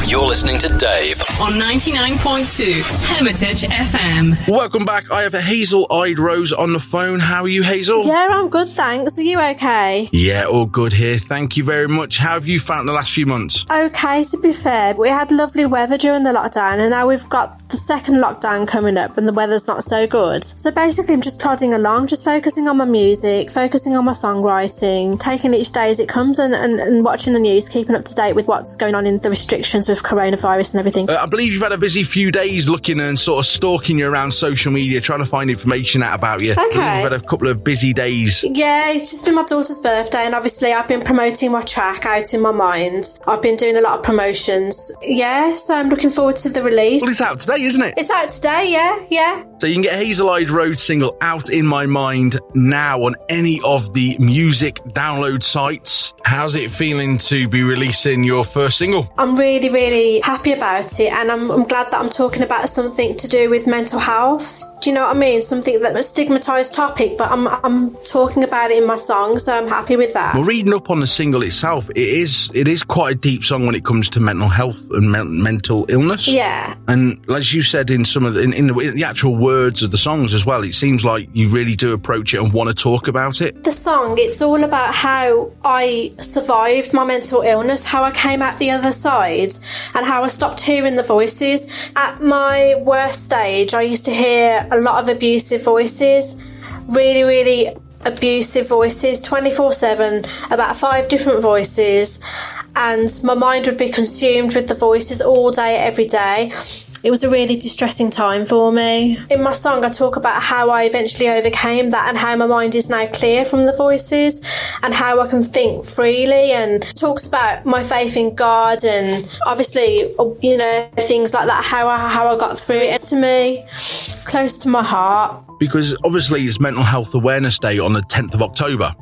You're listening to Dave on 99.2 Hermitage FM. Welcome back. I have a hazel-eyed-rose on the phone. How are you, Hazel? Yeah, I'm good, thanks. Are you okay? Yeah, all good here. Thank you very much. How have you found the last few months? Okay, to be fair. We had lovely weather during the lockdown, and now we've got the second lockdown coming up and the weather's not so good. So basically I'm just plodding along, just focusing on my music, focusing on my songwriting, taking each day as it comes and watching the news, keeping up to date with what's going on in the restrictions with coronavirus and everything. I believe you've had a busy few days looking and sort of stalking you around social media, trying to find information out about you. Okay. You've had a couple of busy days. Yeah, it's just been my daughter's birthday, and obviously I've been promoting my track Out in My Mind. I've been doing a lot of promotions. Yeah, so I'm looking forward to the release. Well, it's out today, isn't it? It's out today, yeah. So you can get Hazel-Eyed-Rose single Out in My Mind now on any of the music download sites. How's it feeling to be releasing your first single? I'm really, really happy about it, and I'm glad that I'm talking about something to do with mental health. Do you know what I mean? Something that's a stigmatised topic, but I'm talking about it in my song, so I'm happy with that. Well, reading up on the single itself, it is quite a deep song when it comes to mental health and mental illness. Yeah. And as you said in some of in the actual words of the songs as well, it seems like you really do approach it and want to talk about it. The song, it's all about how I survived my mental illness, how I came out the other side, and how I stopped hearing the voices. At my worst stage, I used to hear a lot of abusive voices, really, really abusive voices, 24/7, about 5 different voices, and my mind would be consumed with the voices all day, every day. It was a really distressing time for me. In my song, I talk about how I eventually overcame that and how my mind is now clear from the voices and how I can think freely, and talks about my faith in God and obviously, you know, things like that, how I got through it. To me, close to my heart. Because obviously it's Mental Health Awareness Day on the 10th of October.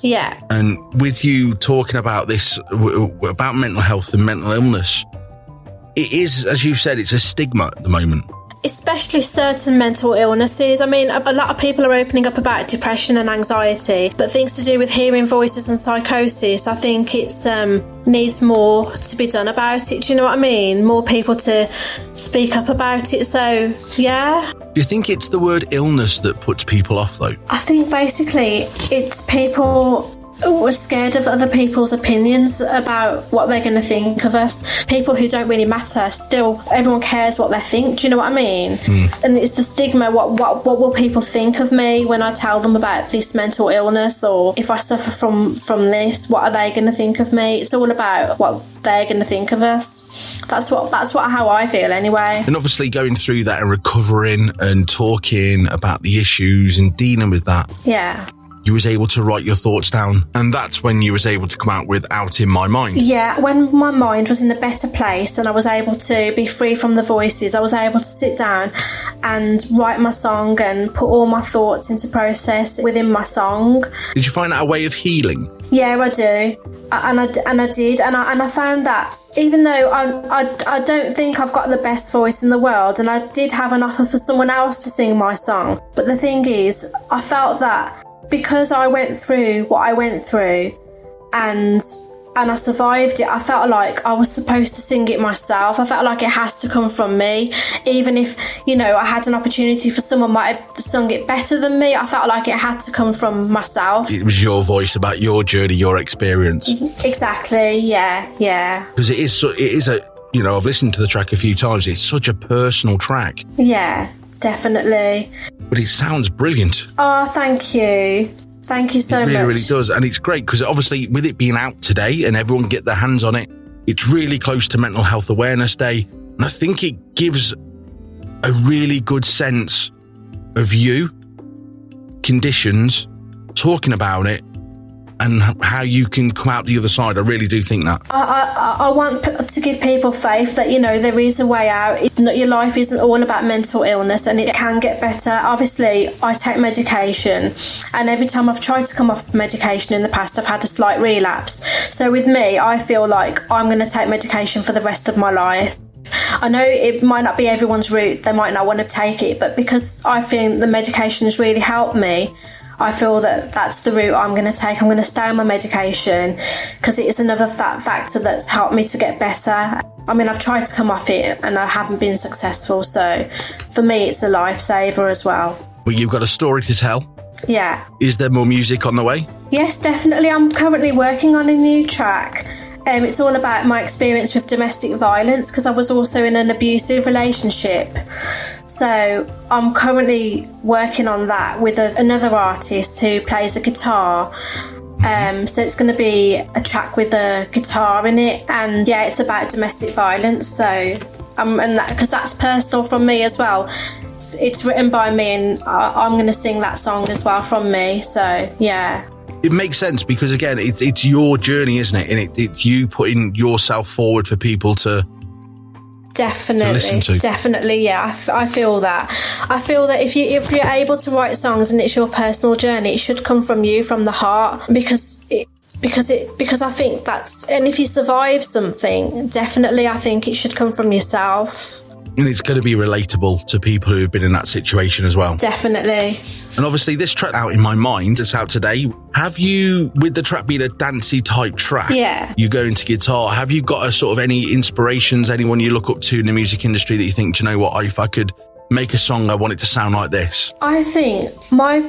Yeah. And with you talking about this, about mental health and mental illness, it is, as you said, it's a stigma at the moment. Especially certain mental illnesses. I mean, a lot of people are opening up about depression and anxiety, but things to do with hearing voices and psychosis, I think it's needs more to be done about it. Do you know what I mean? More people to speak up about it. So, yeah. Do you think it's the word illness that puts people off, though? I think basically it's people who are scared of other people's opinions about what they're going to think of us. People who don't really matter, still everyone cares what they think. Do you know what I mean? And it's the stigma. What will people think of me when I tell them about this mental illness, or if I suffer from this, what are they going to think of me? It's all about what they're going to think of us. That's how I feel anyway. And obviously going through that and recovering and talking about the issues and dealing with that. Yeah. You was able to write your thoughts down, and that's when you was able to come out with Out in My Mind. Yeah, when my mind was in a better place and I was able to be free from the voices, I was able to sit down and write my song and put all my thoughts into process within my song. Did you find that a way of healing? Yeah, I do, and I did, and I found that even though I don't think I've got the best voice in the world, and I did have an offer for someone else to sing my song, but the thing is, I felt that because I went through what I went through and I survived it, I felt like I was supposed to sing it myself. I felt like it has to come from me. Even if, you know, I had an opportunity for someone might have sung it better than me, I felt like it had to come from myself. It was your voice, about your journey, your experience. Exactly, yeah. Because it is a, you know, I've listened to the track a few times. It's such a personal track. Yeah, definitely. But it sounds brilliant. Oh, thank you. Thank you so much. It really does. And it's great because obviously with it being out today and everyone get their hands on it, it's really close to Mental Health Awareness Day. And I think it gives a really good sense of you, conditions, talking about it, and how you can come out the other side. I really do think that. I want to give people faith that, you know, there is a way out. Your life isn't all about mental illness and it can get better. Obviously, I take medication, and every time I've tried to come off medication in the past, I've had a slight relapse. So with me, I feel like I'm going to take medication for the rest of my life. I know it might not be everyone's route, they might not want to take it, but because I feel the medication has really helped me, I feel that that's the route I'm going to take. I'm going to stay on my medication because it is another factor that's helped me to get better. I mean, I've tried to come off it and I haven't been successful. So for me, it's a lifesaver as well. Well, you've got a story to tell. Yeah. Is there more music on the way? Yes, definitely. I'm currently working on a new track. It's all about my experience with domestic violence because I was also in an abusive relationship. So I'm currently working on that with another artist who plays the guitar. So it's going to be a track with a guitar in it, and yeah, it's about domestic violence. So and that, because that's personal from me as well. It's written by me, and I'm going to sing that song as well from me. So yeah. It makes sense because, again, it's your journey, isn't it? And it's you putting yourself forward for people to listen to. Definitely, yeah. I feel that. I feel that if you're able to write songs and it's your personal journey, it should come from you, from the heart, because I think that's, and if you survive something, definitely I think it should come from yourself. And it's going to be relatable to people who've been in that situation as well. Definitely. And obviously this track out in my mind, it's out today. Have you, with the track being a dancey type track, you go into guitar, have you got a sort of any inspirations, anyone you look up to in the music industry that you think, do you know what, if I could make a song, I want it to sound like this? I think my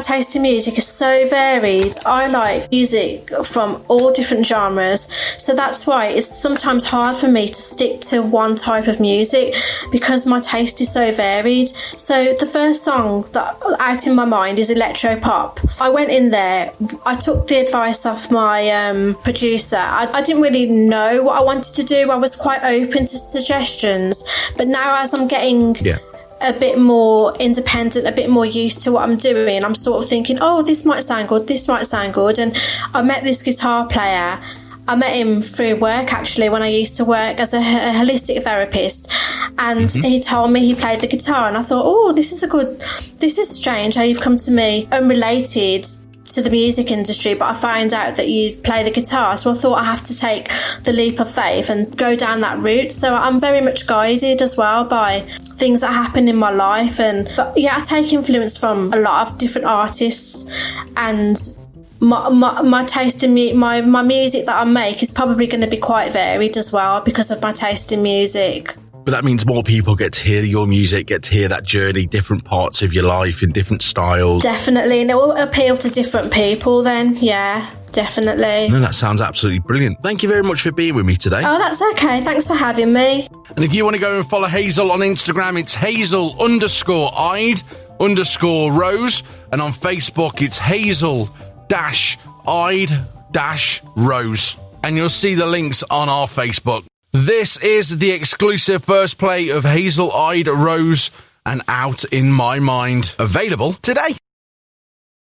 taste in music is so varied. I like music from all different genres, so that's why it's sometimes hard for me to stick to one type of music because my taste is so varied. So the first song that out in my mind is electro pop. I went in there, I took the advice off my producer. I didn't really know what I wanted to do. I was quite open to suggestions, but now as I'm getting a bit more independent, a bit more used to what I'm doing, I'm sort of thinking, oh, this might sound good. And I met this guitar player. I met him through work, actually, when I used to work as a holistic therapist. And he told me he played the guitar. And I thought, oh, this is strange how you've come to me unrelated to the music industry, but I find out that you play the guitar. So I thought I have to take the leap of faith and go down that route. So I'm very much guided as well by things that happen in my life. But yeah, I take influence from a lot of different artists, and my taste in my music that I make is probably going to be quite varied as well because of my taste in music. But that means more people get to hear your music, get to hear that journey, different parts of your life in different styles. Definitely, and it will appeal to different people then, yeah, definitely. No, that sounds absolutely brilliant. Thank you very much for being with me today. Oh, that's okay. Thanks for having me. And if you want to go and follow Hazel on Instagram, it's hazel_eyed_rose. And on Facebook, it's hazel-eyed-rose. And you'll see the links on our Facebook. This is the exclusive first play of Hazel-Eyed Rose and Out in My Mind. Available today.